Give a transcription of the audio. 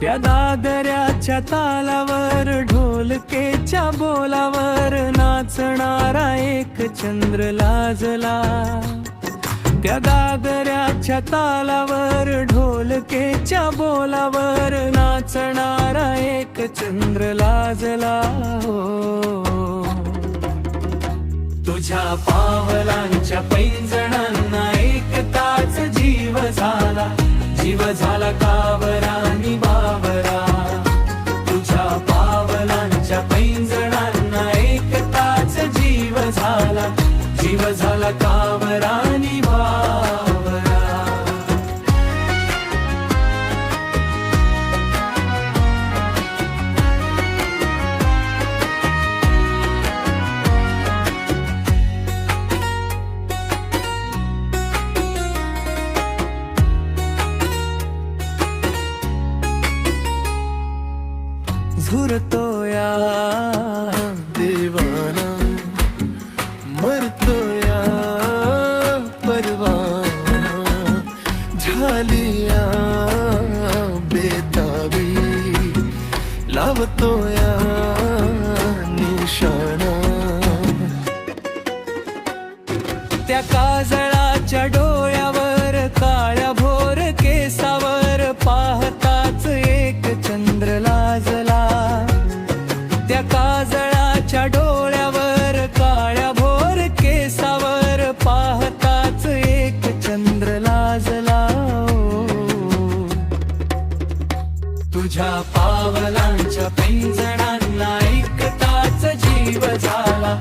त्या दादऱ्याच्या तालावर ढोलकेच्या बोलावर नाचणारा एक चंद्र लाजला। त्या दादऱ्याच्या तालावर ढोलकेच्या बोलावर नाचणारा एक चंद्र लाजला। तुझ्या पावलांच्या पैंजणांना एकताच जीव झाला कावरानी बावरा। तुझ्या पावलांच्या पैंजणांना एकताच जीव झाला कावरानी बावरा। झुरतोया देवाना मरतोया परवाना, झालिया बेताबी लावतोया निशाणा। त्या काजळाच्या डोळ्यावर काळ्या भोर केसावर पाहताच एक चंद्र लाजला। त्या काजळाच्या डोळ्यावर काळ्या भोर केसावर पाहताच एक चंद्र लाजला। तुझ्या पावलांच्या पैंजणांना एकताच जीव झाला